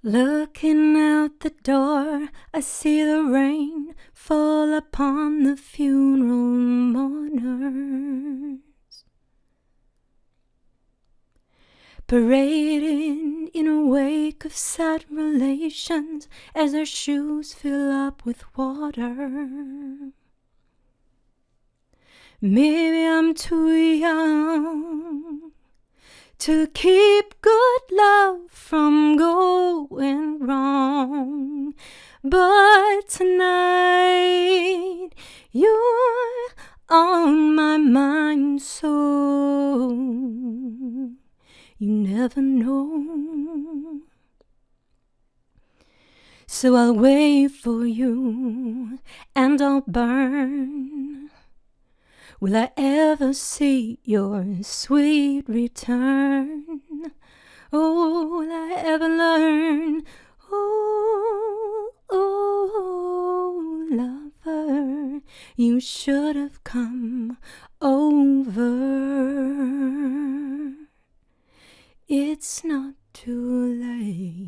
Looking out the door, I see the rain fall upon the funeral mourners, parading in a wake of sad relations as their shoes fill up with water. Maybe I'm too young to keep good love from going wrong, but tonight you're on my mind, so you never know. So I'll wait for you and I'll burn. Will I ever see your sweet return? Oh, will I ever learn? Oh, oh, lover, you should have come over. It's not too late.